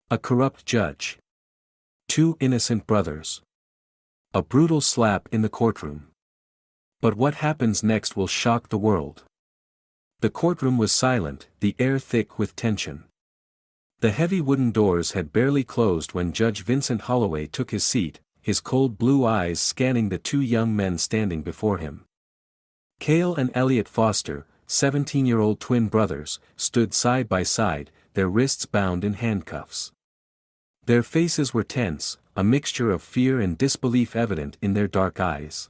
A corrupt judge. Two innocent brothers. A brutal slap in the courtroom. But what happens next will shock the world. The courtroom was silent, the air thick with tension. The heavy wooden doors had barely closed when Judge Vincent Holloway took his seat, his cold blue eyes scanning the two young men standing before him. Cale and Elliot Foster, 17-year-old twin brothers, stood side by side, their wrists bound in handcuffs. Their faces were tense, a mixture of fear and disbelief evident in their dark eyes.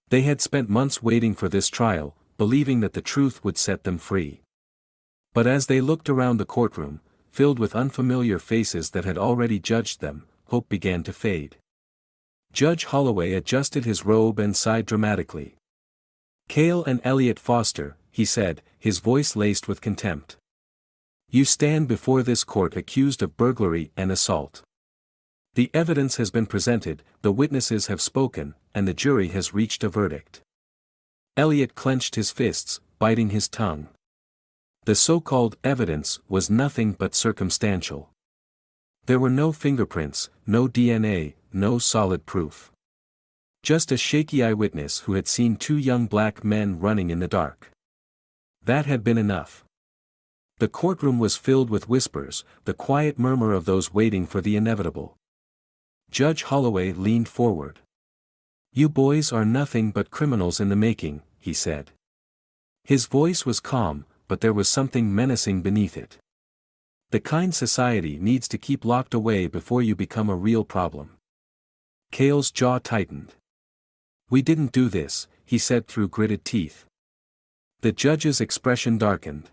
They had spent months waiting for this trial, believing that the truth would set them free. But as they looked around the courtroom, filled with unfamiliar faces that had already judged them, hope began to fade. Judge Holloway adjusted his robe and sighed dramatically. "Cale and Elliot Foster," he said, his voice laced with contempt. "You stand before this court accused of burglary and assault. The evidence has been presented, the witnesses have spoken, and the jury has reached a verdict." Elliot clenched his fists, biting his tongue. The so-called evidence was nothing but circumstantial. There were no fingerprints, no DNA, no solid proof. Just a shaky eyewitness who had seen two young black men running in the dark. That had been enough. The courtroom was filled with whispers, the quiet murmur of those waiting for the inevitable. Judge Holloway leaned forward. "You boys are nothing but criminals in the making," he said. His voice was calm, but there was something menacing beneath it. "The kind society needs to keep locked away before you become a real problem." Cale's jaw tightened. "We didn't do this," he said through gritted teeth. The judge's expression darkened.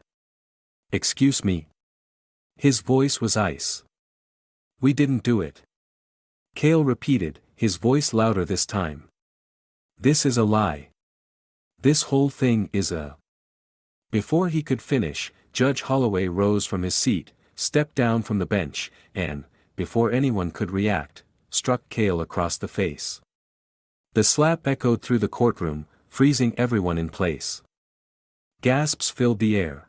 "Excuse me?" His voice was ice. "We didn't do it." Cale repeated, his voice louder this time. "This is a lie. This whole thing is a..." Before he could finish, Judge Holloway rose from his seat, stepped down from the bench, and, before anyone could react, struck Cale across the face. The slap echoed through the courtroom, freezing everyone in place. Gasps filled the air.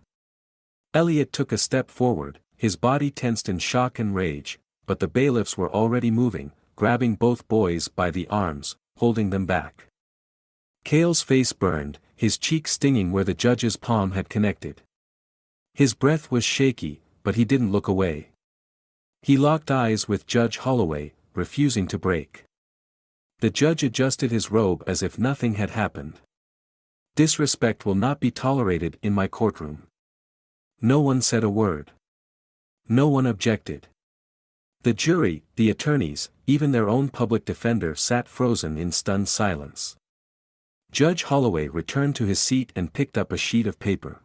Elliot took a step forward, his body tensed in shock and rage, but the bailiffs were already moving, grabbing both boys by the arms, holding them back. Cale's face burned, his cheek stinging where the judge's palm had connected. His breath was shaky, but he didn't look away. He locked eyes with Judge Holloway, refusing to break. The judge adjusted his robe as if nothing had happened. "Disrespect will not be tolerated in my courtroom." No one said a word. No one objected. The jury, the attorneys, even their own public defender sat frozen in stunned silence. Judge Holloway returned to his seat and picked up a sheet of paper.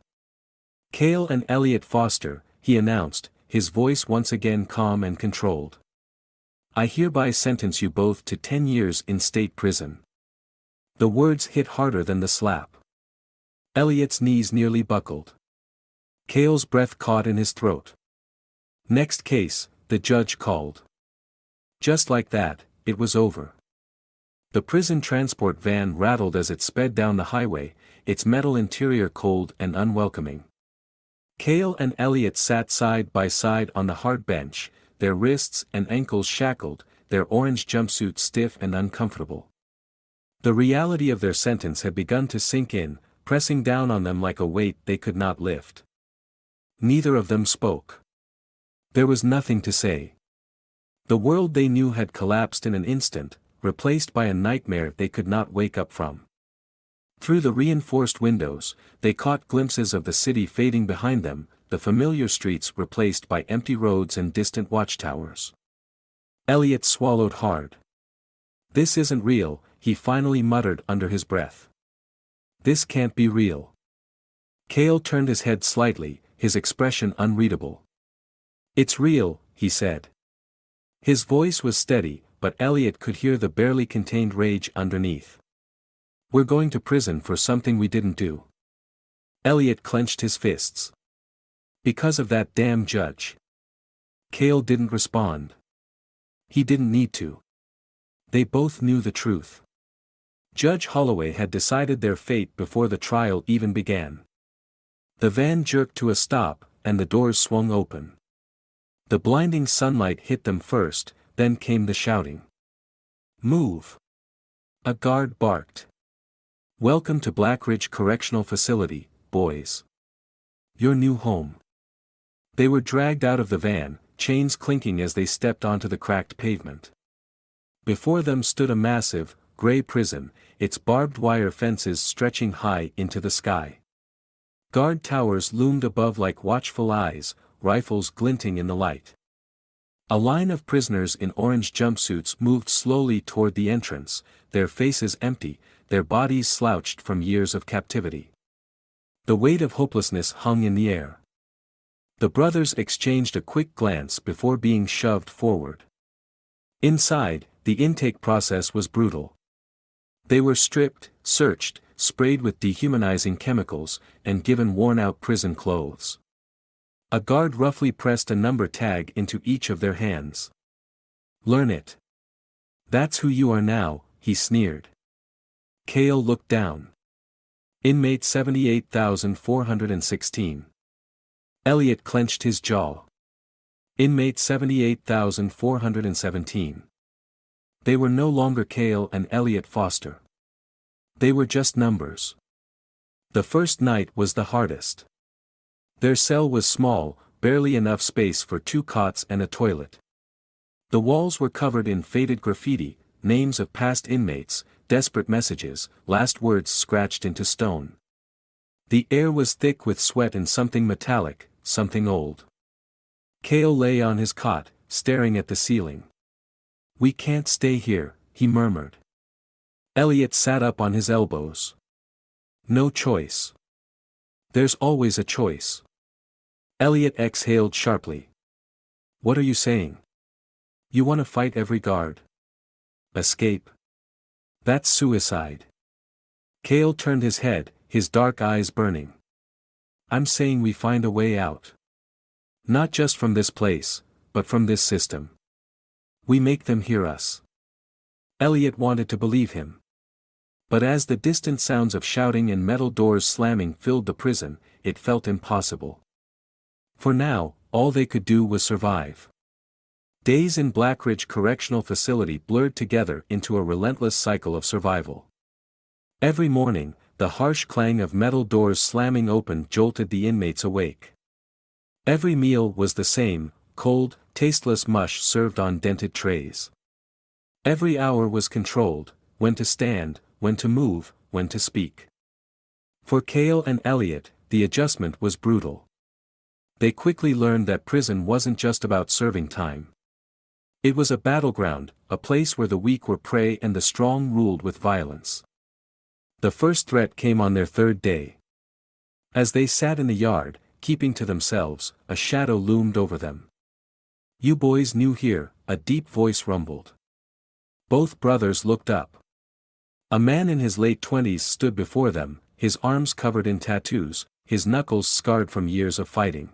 "Cale and Elliot Foster," he announced, his voice once again calm and controlled. "I hereby sentence you both to 10 years in state prison." The words hit harder than the slap. Elliot's knees nearly buckled. Cale's breath caught in his throat. "Next case," the judge called. Just like that, it was over. The prison transport van rattled as it sped down the highway, its metal interior cold and unwelcoming. Cale and Elliot sat side by side on the hard bench, their wrists and ankles shackled, their orange jumpsuits stiff and uncomfortable. The reality of their sentence had begun to sink in, pressing down on them like a weight they could not lift. Neither of them spoke. There was nothing to say. The world they knew had collapsed in an instant, replaced by a nightmare they could not wake up from. Through the reinforced windows, they caught glimpses of the city fading behind them, the familiar streets replaced by empty roads and distant watchtowers. Elliot swallowed hard. "This isn't real," he finally muttered under his breath. "This can't be real." Cale turned his head slightly, his expression unreadable. "It's real," he said. His voice was steady, but Elliot could hear the barely contained rage underneath. "We're going to prison for something we didn't do." Elliot clenched his fists. "Because of that damn judge." Cale didn't respond. He didn't need to. They both knew the truth. Judge Holloway had decided their fate before the trial even began. The van jerked to a stop, and the doors swung open. The blinding sunlight hit them first, then came the shouting. "Move!" A guard barked. "Welcome to Blackridge Correctional Facility, boys. Your new home." They were dragged out of the van, chains clinking as they stepped onto the cracked pavement. Before them stood a massive, gray prison, its barbed wire fences stretching high into the sky. Guard towers loomed above like watchful eyes, rifles glinting in the light. A line of prisoners in orange jumpsuits moved slowly toward the entrance, their faces empty, their bodies slouched from years of captivity. The weight of hopelessness hung in the air. The brothers exchanged a quick glance before being shoved forward. Inside, the intake process was brutal. They were stripped, searched, sprayed with dehumanizing chemicals, and given worn-out prison clothes. A guard roughly pressed a number tag into each of their hands. "Learn it. That's who you are now," he sneered. Cale looked down. Inmate 78,416. Elliot clenched his jaw. Inmate 78,417. They were no longer Cale and Elliot Foster. They were just numbers. The first night was the hardest. Their cell was small, barely enough space for 2 cots and a toilet. The walls were covered in faded graffiti, names of past inmates, desperate messages, last words scratched into stone. The air was thick with sweat and something metallic, something old. Cale lay on his cot, staring at the ceiling. "We can't stay here," he murmured. Elliot sat up on his elbows. "No choice." "There's always a choice." Elliot exhaled sharply. "What are you saying? You want to fight every guard? Escape? That's suicide." Cale turned his head, his dark eyes burning. "I'm saying we find a way out. Not just from this place, but from this system. We make them hear us." Elliot wanted to believe him. But as the distant sounds of shouting and metal doors slamming filled the prison, it felt impossible. For now, all they could do was survive. Days in Blackridge Correctional Facility blurred together into a relentless cycle of survival. Every morning, the harsh clang of metal doors slamming open jolted the inmates awake. Every meal was the same, cold, tasteless mush served on dented trays. Every hour was controlled, when to stand, when to move, when to speak. For Cale and Elliot, the adjustment was brutal. They quickly learned that prison wasn't just about serving time. It was a battleground, a place where the weak were prey and the strong ruled with violence. The first threat came on their 3rd day. As they sat in the yard, keeping to themselves, a shadow loomed over them. "You boys new here," a deep voice rumbled. Both brothers looked up. A man in his late 20s stood before them, his arms covered in tattoos, his knuckles scarred from years of fighting.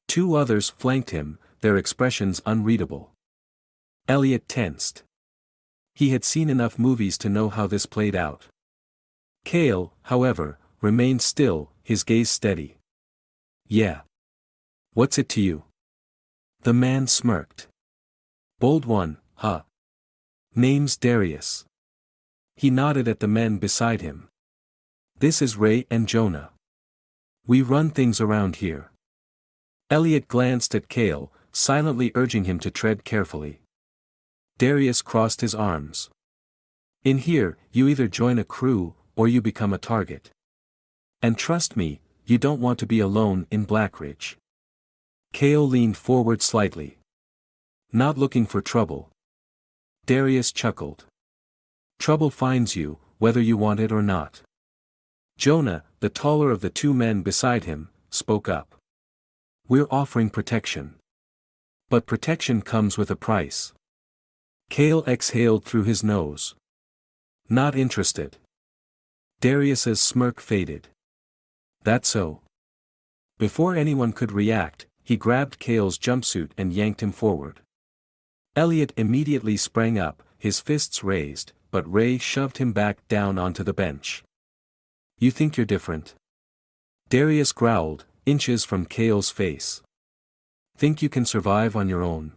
2 others flanked him, their expressions unreadable. Elliot tensed. He had seen enough movies to know how this played out. Cale, however, remained still, his gaze steady. "Yeah. What's it to you?" The man smirked. "Bold one, huh? Name's Darius." He nodded at the men beside him. "This is Ray and Jonah. We run things around here." Elliot glanced at Cale, silently urging him to tread carefully. Darius crossed his arms. "In here, you either join a crew, or you become a target. And trust me, you don't want to be alone in Blackridge." Cale leaned forward slightly. "Not looking for trouble." Darius chuckled. "Trouble finds you, whether you want it or not." Jonah, the taller of the 2 men beside him, spoke up. "We're offering protection. But protection comes with a price." Cale exhaled through his nose. "Not interested." Darius's smirk faded. "That so?" Before anyone could react, he grabbed Cale's jumpsuit and yanked him forward. Elliot immediately sprang up, his fists raised, but Ray shoved him back down onto the bench. "You think you're different?" Darius growled, inches from Cale's face. Think you can survive on your own?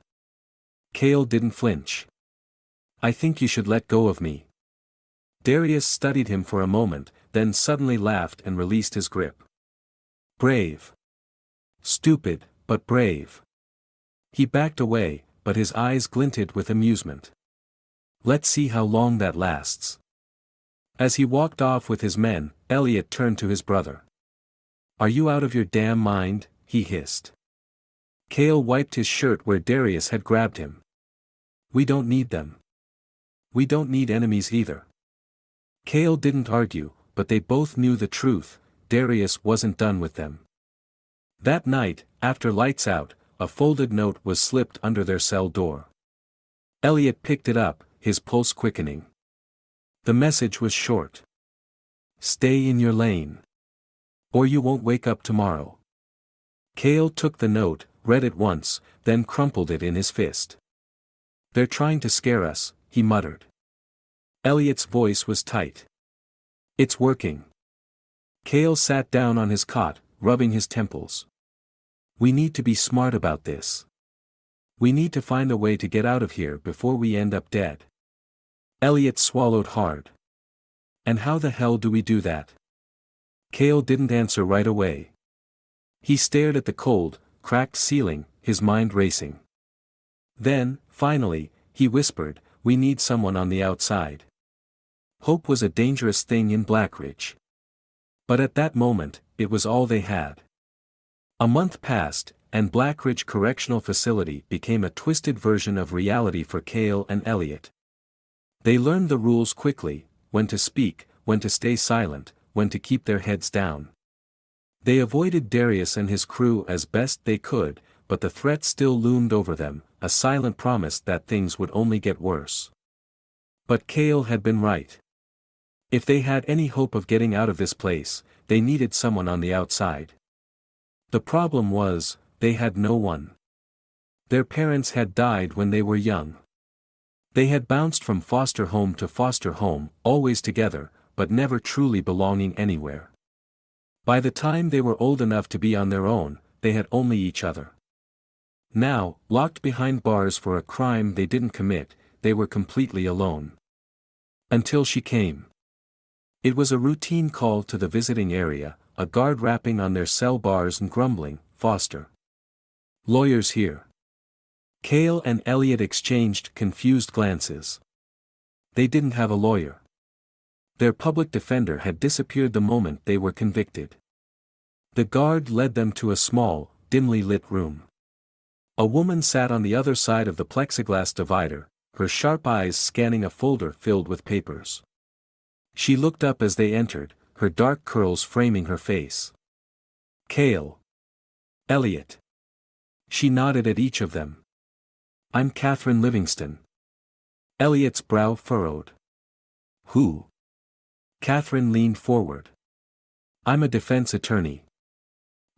Cale didn't flinch. I think you should let go of me. Darius studied him for a moment, then suddenly laughed and released his grip. Brave. Stupid, but brave. He backed away, but his eyes glinted with amusement. Let's see how long that lasts. As he walked off with his men, Elliot turned to his brother. Are you out of your damn mind? He hissed. Cale wiped his shirt where Darius had grabbed him. We don't need them. We don't need enemies either. Cale didn't argue, but they both knew the truth, Darius wasn't done with them. That night, after lights out, a folded note was slipped under their cell door. Elliot picked it up, his pulse quickening. The message was short. Stay in your lane. Or you won't wake up tomorrow. Cale took the note, read it once, then crumpled it in his fist. They're trying to scare us, he muttered. Elliot's voice was tight. It's working. Cale sat down on his cot, rubbing his temples. We need to be smart about this. We need to find a way to get out of here before we end up dead. Elliot swallowed hard. And how the hell do we do that? Cale didn't answer right away. He stared at the cold, cracked ceiling, his mind racing. Then, finally, he whispered, we need someone on the outside. Hope was a dangerous thing in Blackridge. But at that moment, it was all they had. A month passed, and Blackridge Correctional Facility became a twisted version of reality for Cale and Elliot. They learned the rules quickly, when to speak, when to stay silent, when to keep their heads down. They avoided Darius and his crew as best they could, but the threat still loomed over them, a silent promise that things would only get worse. But Cale had been right. If they had any hope of getting out of this place, they needed someone on the outside. The problem was, they had no one. Their parents had died when they were young. They had bounced from foster home to foster home, always together, but never truly belonging anywhere. By the time they were old enough to be on their own, they had only each other. Now, locked behind bars for a crime they didn't commit, they were completely alone. Until she came. It was a routine call to the visiting area, a guard rapping on their cell bars and grumbling, Foster. Lawyers here. Cale and Elliot exchanged confused glances. They didn't have a lawyer. Their public defender had disappeared the moment they were convicted. The guard led them to a small, dimly lit room. A woman sat on the other side of the plexiglass divider, her sharp eyes scanning a folder filled with papers. She looked up as they entered, her dark curls framing her face. Cale. Elliot. She nodded at each of them. I'm Catherine Livingston. Elliot's brow furrowed. Who? Catherine leaned forward. I'm a defense attorney.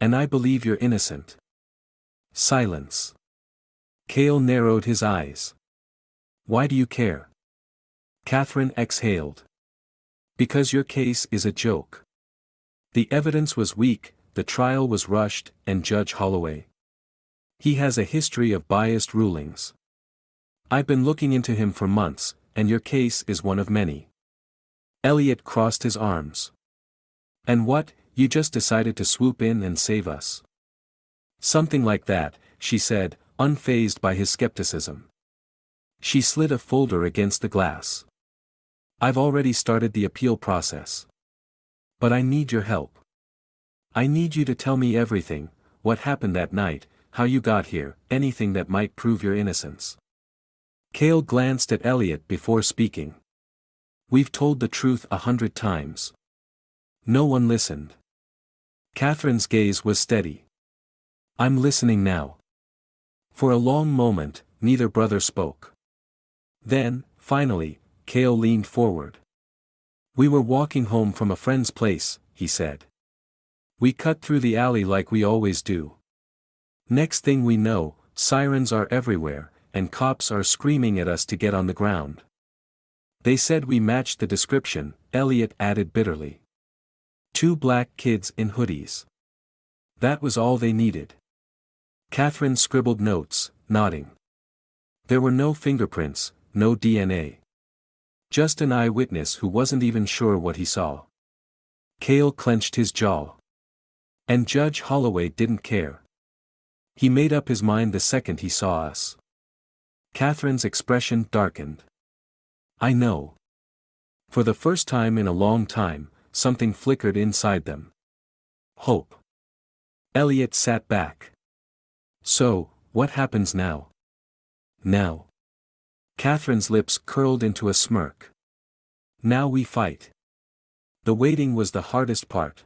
And I believe you're innocent. Silence. Cale narrowed his eyes. Why do you care? Catherine exhaled. Because your case is a joke. The evidence was weak, the trial was rushed, and Judge Holloway. He has a history of biased rulings. I've been looking into him for months, and your case is one of many. Elliot crossed his arms. And what, you just decided to swoop in and save us? Something like that, she said, unfazed by his skepticism. She slid a folder against the glass. I've already started the appeal process. But I need your help. I need you to tell me everything, what happened that night, how you got here, anything that might prove your innocence. Cale glanced at Elliot before speaking. We've told the truth 100 times. No one listened. Catherine's gaze was steady. I'm listening now. For a long moment, neither brother spoke. Then, finally, Cale leaned forward. We were walking home from a friend's place, he said. We cut through the alley like we always do. Next thing we know, sirens are everywhere, and cops are screaming at us to get on the ground. They said we matched the description, Elliot added bitterly. 2 black kids in hoodies. That was all they needed. Catherine scribbled notes, nodding. There were no fingerprints, no DNA. Just an eyewitness who wasn't even sure what he saw. Cale clenched his jaw. And Judge Holloway didn't care. He made up his mind the second he saw us. Catherine's expression darkened. I know. For the first time in a long time, something flickered inside them. Hope. Elliot sat back. So, what happens now? Now. Catherine's lips curled into a smirk. Now we fight. The waiting was the hardest part.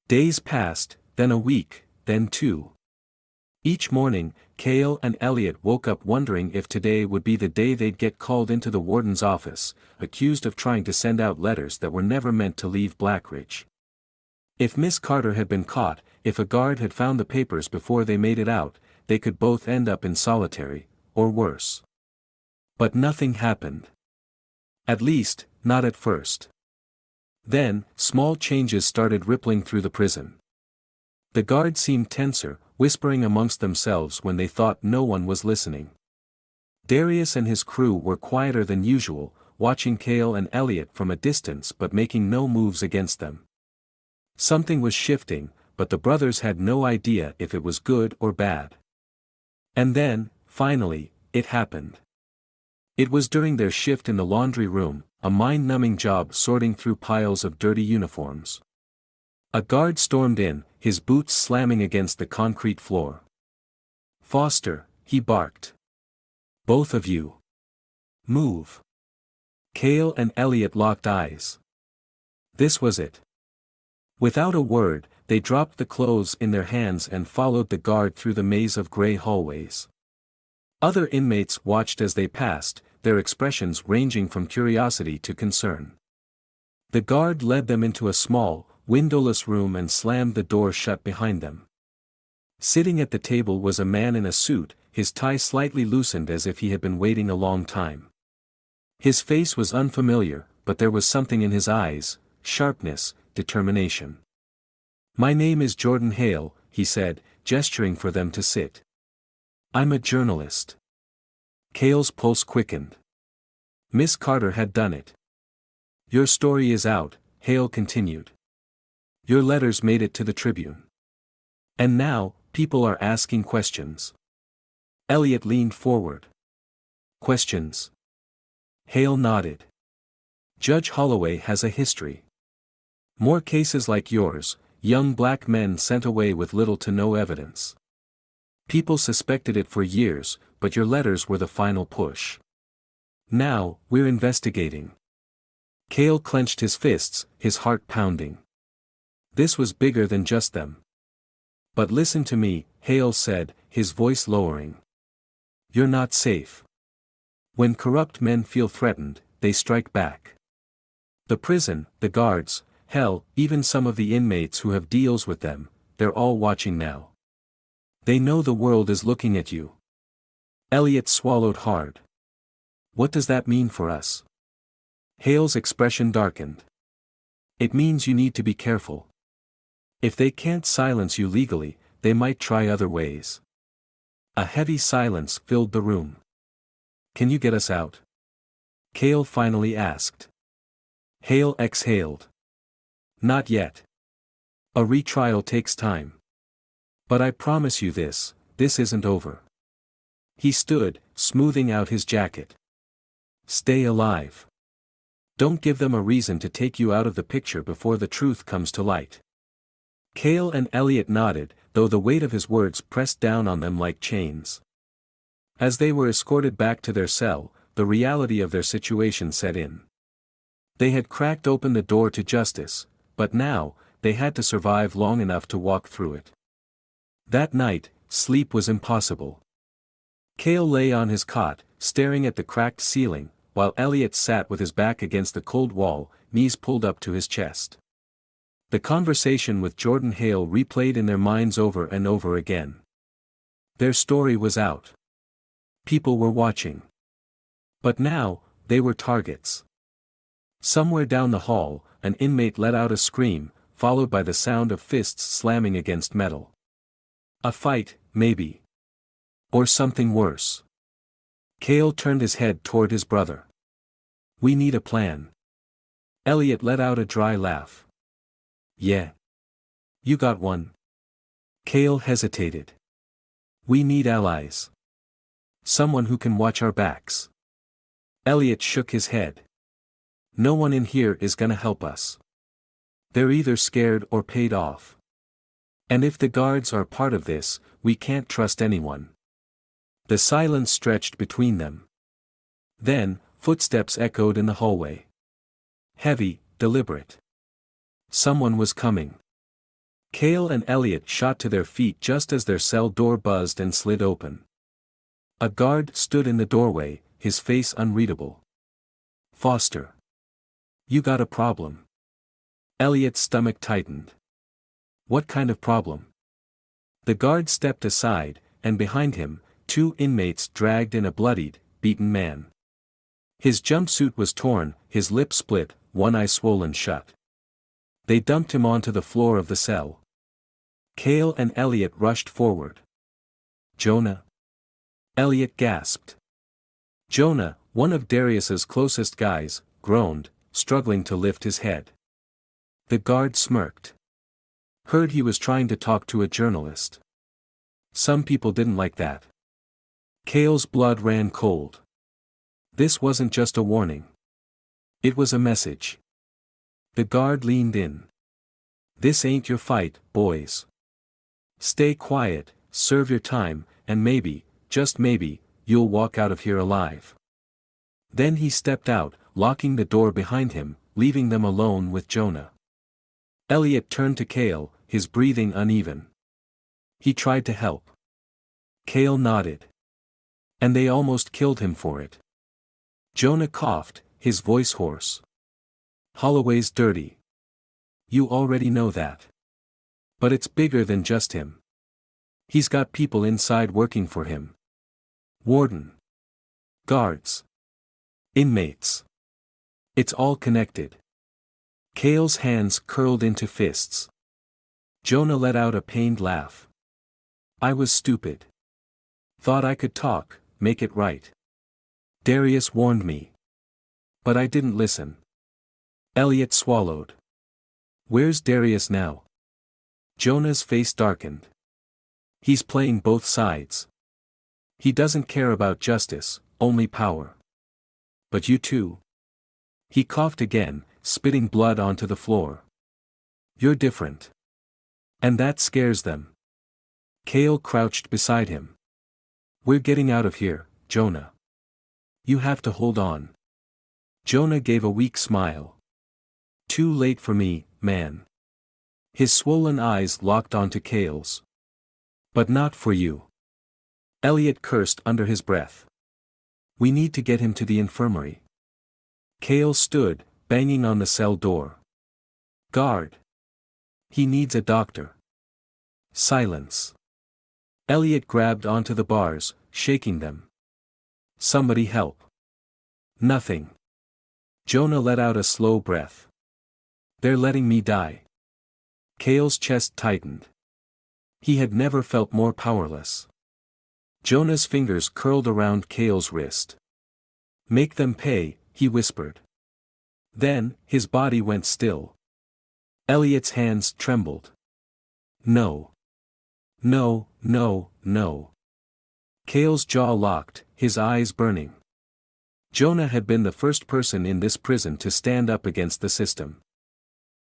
Days passed, then a week, then 2. Each morning, Cale and Elliot woke up wondering if today would be the day they'd get called into the warden's office, accused of trying to send out letters that were never meant to leave Blackridge. If Miss Carter had been caught, if a guard had found the papers before they made it out, they could both end up in solitary, or worse. But nothing happened. At least, not at first. Then, small changes started rippling through the prison. The guards seemed tenser, whispering amongst themselves when they thought no one was listening. Darius and his crew were quieter than usual, watching Cale and Elliot from a distance but making no moves against them. Something was shifting, but the brothers had no idea if it was good or bad. And then, finally, it happened. It was during their shift in the laundry room, a mind-numbing job sorting through piles of dirty uniforms. A guard stormed in, his boots slamming against the concrete floor. Foster, he barked. Both of you. Move. Cale and Elliot locked eyes. This was it. Without a word, they dropped the clothes in their hands and followed the guard through the maze of gray hallways. Other inmates watched as they passed, their expressions ranging from curiosity to concern. The guard led them into a small, windowless room and slammed the door shut behind them. Sitting at the table was a man in a suit, his tie slightly loosened as if he had been waiting a long time. His face was unfamiliar, but there was something in his eyes, sharpness, determination. My name is Jordan Hale, he said, gesturing for them to sit. I'm a journalist. Cale's pulse quickened. Miss Carter had done it. Your story is out, Hale continued. Your letters made it to the Tribune. And now, people are asking questions. Elliot leaned forward. Questions? Hale nodded. Judge Holloway has a history. More cases like yours, young black men sent away with little to no evidence. People suspected it for years, but your letters were the final push. Now, we're investigating. Cale clenched his fists, his heart pounding. This was bigger than just them. But listen to me, Hale said, his voice lowering. You're not safe. When corrupt men feel threatened, they strike back. The prison, the guards, hell, even some of the inmates who have deals with them, they're all watching now. They know the world is looking at you. Elliot swallowed hard. What does that mean for us? Hale's expression darkened. It means you need to be careful. If they can't silence you legally, they might try other ways. A heavy silence filled the room. Can you get us out? Cale finally asked. Hale exhaled. Not yet. A retrial takes time. But I promise you this isn't over. He stood, smoothing out his jacket. Stay alive. Don't give them a reason to take you out of the picture before the truth comes to light. Cale and Elliot nodded, though the weight of his words pressed down on them like chains. As they were escorted back to their cell, the reality of their situation set in. They had cracked open the door to justice, but now, they had to survive long enough to walk through it. That night, sleep was impossible. Cale lay on his cot, staring at the cracked ceiling, while Elliot sat with his back against the cold wall, knees pulled up to his chest. The conversation with Jordan Hale replayed in their minds over and over again. Their story was out. People were watching. But now, they were targets. Somewhere down the hall, an inmate let out a scream, followed by the sound of fists slamming against metal. A fight, maybe. Or something worse. Cale turned his head toward his brother. We need a plan. Elliot let out a dry laugh. Yeah. You got one? Cale hesitated. We need allies. Someone who can watch our backs. Elliot shook his head. No one in here is gonna help us. They're either scared or paid off. And if the guards are part of this, we can't trust anyone. The silence stretched between them. Then, footsteps echoed in the hallway. Heavy, deliberate. Someone was coming. Cale and Elliot shot to their feet just as their cell door buzzed and slid open. A guard stood in the doorway, his face unreadable. Foster. You got a problem. Elliot's stomach tightened. What kind of problem? The guard stepped aside, and behind him, 2 inmates dragged in a bloodied, beaten man. His jumpsuit was torn, his lip split, one eye swollen shut. They dumped him onto the floor of the cell. Cale and Elliot rushed forward. Jonah? Elliot gasped. Jonah, one of Darius's closest guys, groaned, struggling to lift his head. The guard smirked. Heard he was trying to talk to a journalist. Some people didn't like that. Cale's blood ran cold. This wasn't just a warning. It was a message. The guard leaned in. This ain't your fight, boys. Stay quiet, serve your time, and maybe, just maybe, you'll walk out of here alive. Then he stepped out, locking the door behind him, leaving them alone with Jonah. Elliot turned to Cale, his breathing uneven. He tried to help. Cale nodded. And they almost killed him for it. Jonah coughed, his voice hoarse. Holloway's dirty. You already know that. But it's bigger than just him. He's got people inside working for him. Warden. Guards. Inmates. It's all connected. Cale's hands curled into fists. Jonah let out a pained laugh. I was stupid. Thought I could talk, make it right. Darius warned me. But I didn't listen. Elliot swallowed. Where's Darius now? Jonah's face darkened. He's playing both sides. He doesn't care about justice, only power. But you too. He coughed again, spitting blood onto the floor. You're different. And that scares them. Cale crouched beside him. We're getting out of here, Jonah. You have to hold on. Jonah gave a weak smile. Too late for me, man. His swollen eyes locked onto Cale's. But not for you. Elliot cursed under his breath. We need to get him to the infirmary. Cale stood, banging on the cell door. Guard. He needs a doctor. Silence. Elliot grabbed onto the bars, shaking them. Somebody help. Nothing. Jonah let out a slow breath. They're letting me die. Cale's chest tightened. He had never felt more powerless. Jonah's fingers curled around Cale's wrist. Make them pay, he whispered. Then, his body went still. Elliot's hands trembled. No. No, no, no. Cale's jaw locked, his eyes burning. Jonah had been the first person in this prison to stand up against the system.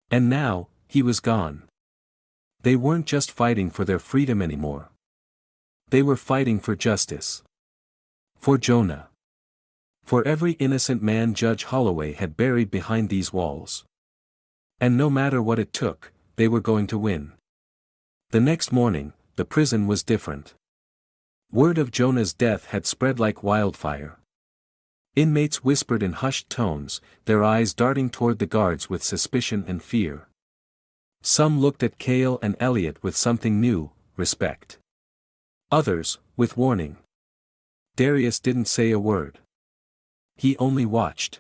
And now, he was gone. They weren't just fighting for their freedom anymore. They were fighting for justice. For Jonah. For every innocent man Judge Holloway had buried behind these walls. And no matter what it took, they were going to win. The next morning, the prison was different. Word of Jonah's death had spread like wildfire. Inmates whispered in hushed tones, their eyes darting toward the guards with suspicion and fear. Some looked at Cale and Elliot with something new, respect. Others, with warning. Darius didn't say a word. He only watched.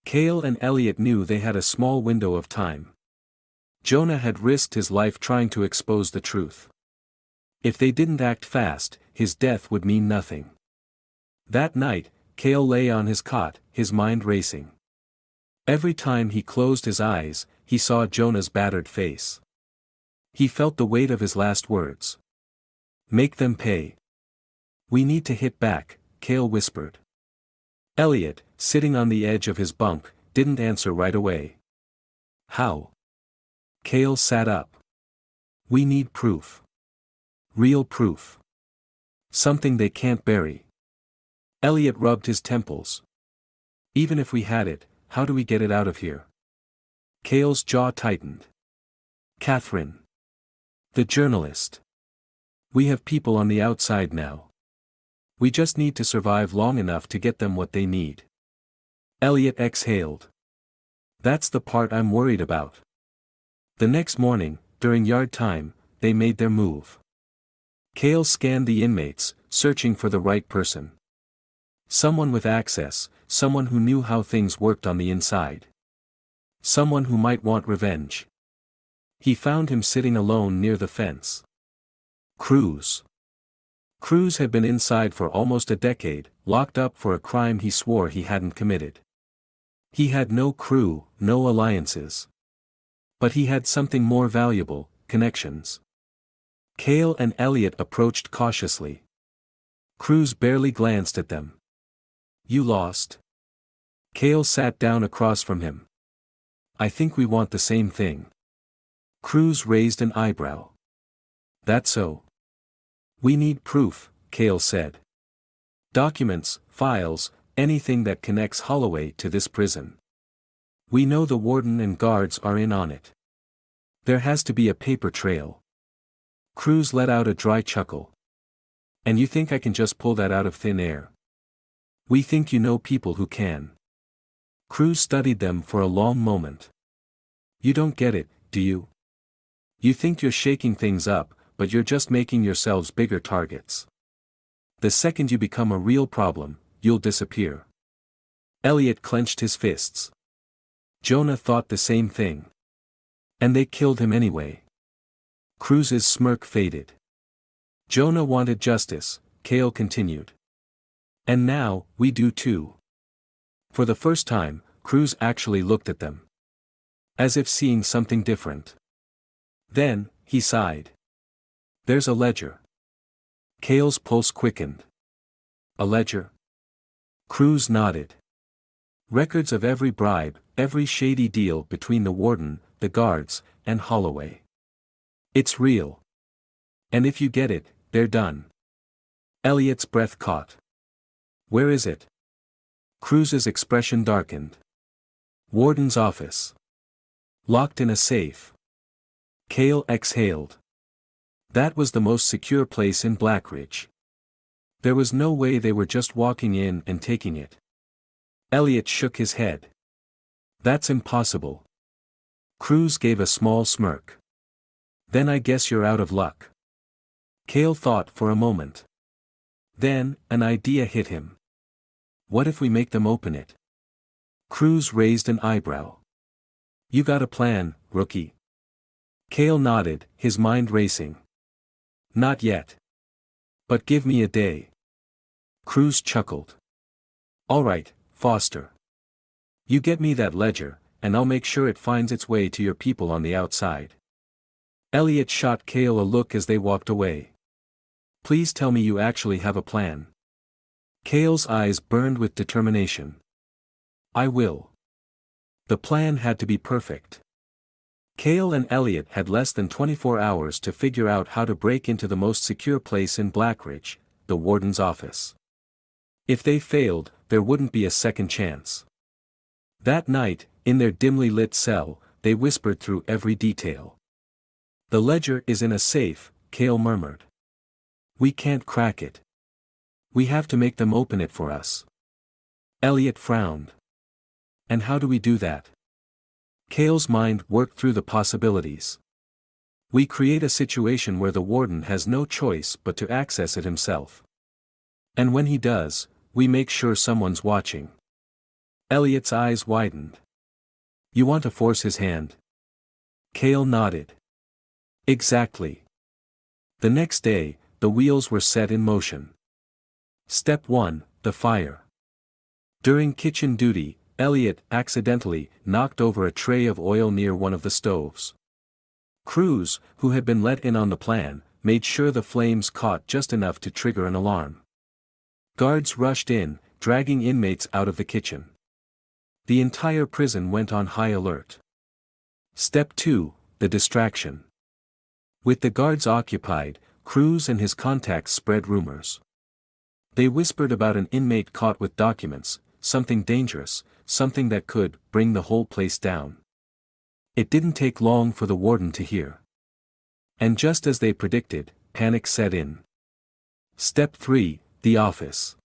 Cale and Elliot knew they had a small window of time. Jonah had risked his life trying to expose the truth. If they didn't act fast, his death would mean nothing. That night, Cale lay on his cot, his mind racing. Every time he closed his eyes, he saw Jonah's battered face. He felt the weight of his last words. Make them pay. We need to hit back, Cale whispered. Elliot, sitting on the edge of his bunk, didn't answer right away. How? Cale sat up. We need proof. Real proof. Something they can't bury. Elliot rubbed his temples. Even if we had it, how do we get it out of here? Cale's jaw tightened. Catherine. The journalist. We have people on the outside now. We just need to survive long enough to get them what they need. Elliot exhaled. That's the part I'm worried about. The next morning, during yard time, they made their move. Cale scanned the inmates, searching for the right person. Someone with access, someone who knew how things worked on the inside. Someone who might want revenge. He found him sitting alone near the fence. Cruz. Cruz had been inside for almost a decade, locked up for a crime he swore he hadn't committed. He had no crew, no alliances. But he had something more valuable, connections. Cale and Elliot approached cautiously. Cruz barely glanced at them. You lost. Cale sat down across from him. I think we want the same thing. Cruz raised an eyebrow. That's so. We need proof, Cale said. Documents, files, anything that connects Holloway to this prison. We know the warden and guards are in on it. There has to be a paper trail. Cruz let out a dry chuckle. And you think I can just pull that out of thin air? We think you know people who can. Cruz studied them for a long moment. You don't get it, do you? You think you're shaking things up, but you're just making yourselves bigger targets. The second you become a real problem, you'll disappear. Elliot clenched his fists. Jonah thought the same thing. And they killed him anyway. Cruz's smirk faded. Jonah wanted justice, Cale continued. And now, we do too. For the first time, Cruz actually looked at them. As if seeing something different. Then, he sighed. There's a ledger. Cale's pulse quickened. A ledger? Cruz nodded. Records of every bribe, every shady deal between the warden, the guards, and Holloway. It's real. And if you get it, they're done. Elliot's breath caught. Where is it? Cruz's expression darkened. Warden's office. Locked in a safe. Cale exhaled. That was the most secure place in Blackridge. There was no way they were just walking in and taking it. Elliot shook his head. That's impossible. Cruz gave a small smirk. Then I guess you're out of luck. Cale thought for a moment. Then, an idea hit him. What if we make them open it? Cruz raised an eyebrow. You got a plan, rookie? Cale nodded, his mind racing. Not yet. But give me a day. Cruz chuckled. All right, Foster. You get me that ledger, and I'll make sure it finds its way to your people on the outside. Elliot shot Cale a look as they walked away. Please tell me you actually have a plan. Cale's eyes burned with determination. I will. The plan had to be perfect. Cale and Elliot had less than 24 hours to figure out how to break into the most secure place in Blackridge, the warden's office. If they failed, there wouldn't be a second chance. That night, in their dimly lit cell, they whispered through every detail. The ledger is in a safe, Cale murmured. We can't crack it. We have to make them open it for us. Elliot frowned. And how do we do that? Cale's mind worked through the possibilities. We create a situation where the warden has no choice but to access it himself. And when he does, we make sure someone's watching. Elliot's eyes widened. You want to force his hand? Cale nodded. Exactly. The next day, the wheels were set in motion. Step 1, the fire. During kitchen duty, Elliot accidentally knocked over a tray of oil near one of the stoves. Cruz, who had been let in on the plan, made sure the flames caught just enough to trigger an alarm. Guards rushed in, dragging inmates out of the kitchen. The entire prison went on high alert. Step 2, the distraction. With the guards occupied, Cruz and his contacts spread rumors. They whispered about an inmate caught with documents, something dangerous, something that could bring the whole place down. It didn't take long for the warden to hear. And just as they predicted, panic set in. Step 3, the office.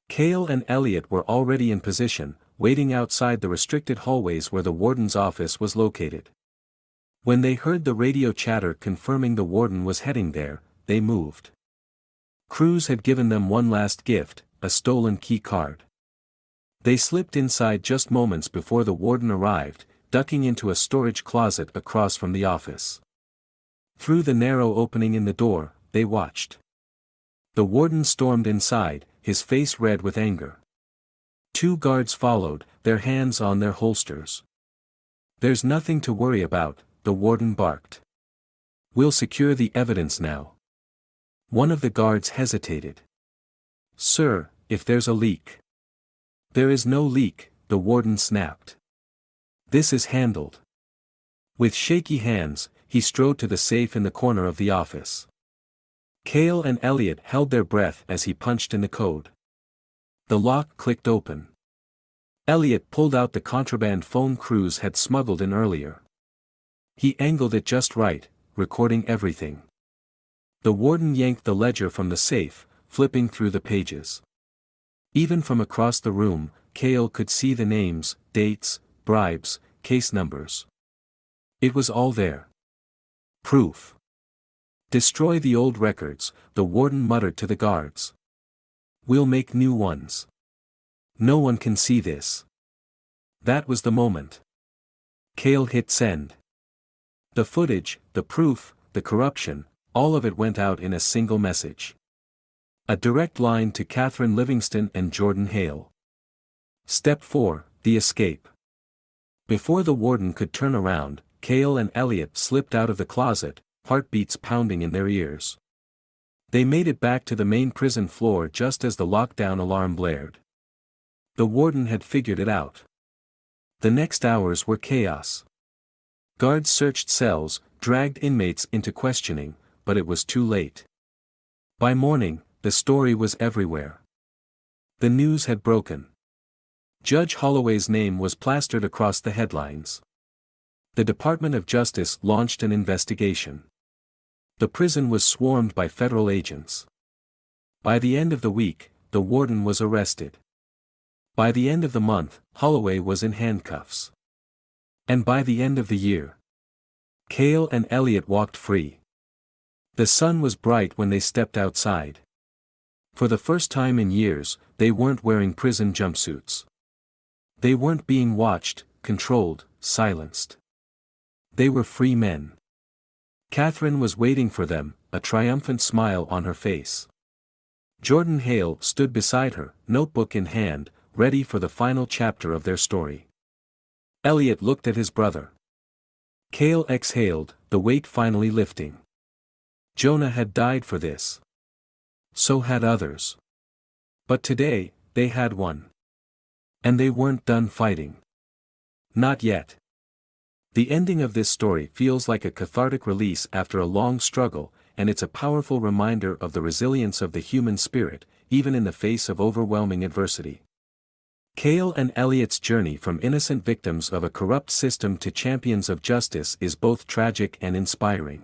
Cale and Elliot were already in position, waiting outside the restricted hallways where the warden's office was located. When they heard the radio chatter confirming the warden was heading there, they moved. Cruz had given them one last gift, a stolen key card. They slipped inside just moments before the warden arrived, ducking into a storage closet across from the office. Through the narrow opening in the door, they watched. The warden stormed inside, his face red with anger. 2 guards followed, their hands on their holsters. "There's nothing to worry about," the warden barked. "We'll secure the evidence now." One of the guards hesitated. "Sir, if there's a leak." "There is no leak," the warden snapped. "This is handled." With shaky hands, he strode to the safe in the corner of the office. Cale and Elliot held their breath as he punched in the code. The lock clicked open. Elliot pulled out the contraband phone Cruz had smuggled in earlier. He angled it just right, recording everything. The warden yanked the ledger from the safe, flipping through the pages. Even from across the room, Cale could see the names, dates, bribes, case numbers. It was all there. Proof. "Destroy the old records," the warden muttered to the guards. "We'll make new ones. No one can see this." That was the moment. Cale hit send. The footage, the proof, the corruption, all of it went out in a single message. A direct line to Catherine Livingston and Jordan Hale. Step 4, the escape. Before the warden could turn around, Cale and Elliot slipped out of the closet, heartbeats pounding in their ears. They made it back to the main prison floor just as the lockdown alarm blared. The warden had figured it out. The next hours were chaos. Guards searched cells, dragged inmates into questioning, but it was too late. By morning, the story was everywhere. The news had broken. Judge Holloway's name was plastered across the headlines. The Department of Justice launched an investigation. The prison was swarmed by federal agents. By the end of the week, the warden was arrested. By the end of the month, Holloway was in handcuffs. And by the end of the year, Cale and Elliot walked free. The sun was bright when they stepped outside. For the first time in years, they weren't wearing prison jumpsuits. They weren't being watched, controlled, silenced. They were free men. Catherine was waiting for them, a triumphant smile on her face. Jordan Hale stood beside her, notebook in hand, ready for the final chapter of their story. Elliot looked at his brother. Cale exhaled, the weight finally lifting. Jonah had died for this. So had others. But today, they had won. And they weren't done fighting. Not yet. The ending of this story feels like a cathartic release after a long struggle, and it's a powerful reminder of the resilience of the human spirit, even in the face of overwhelming adversity. Cale and Elliot's journey from innocent victims of a corrupt system to champions of justice is both tragic and inspiring.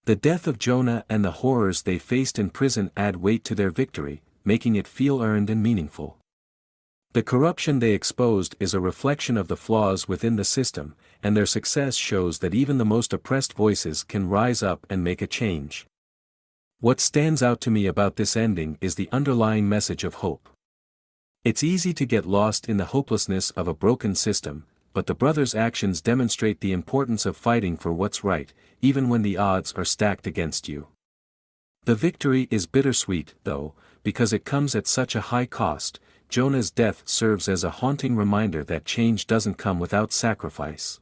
The death of Jonah and the horrors they faced in prison add weight to their victory, making it feel earned and meaningful. The corruption they exposed is a reflection of the flaws within the system, and their success shows that even the most oppressed voices can rise up and make a change. What stands out to me about this ending is the underlying message of hope. It's easy to get lost in the hopelessness of a broken system, but the brothers' actions demonstrate the importance of fighting for what's right, even when the odds are stacked against you. The victory is bittersweet, though, because it comes at such a high cost. Jonah's death serves as a haunting reminder that change doesn't come without sacrifice.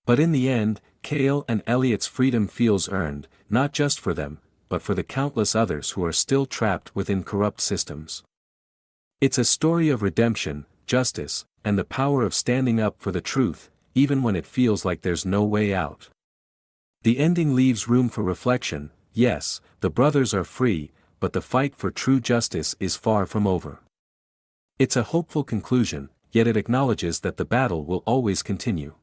But in the end, Cale and Elliot's freedom feels earned, not just for them, but for the countless others who are still trapped within corrupt systems. It's a story of redemption, justice, and the power of standing up for the truth, even when it feels like there's no way out. The ending leaves room for reflection. Yes, the brothers are free, but the fight for true justice is far from over. It's a hopeful conclusion, yet it acknowledges that the battle will always continue.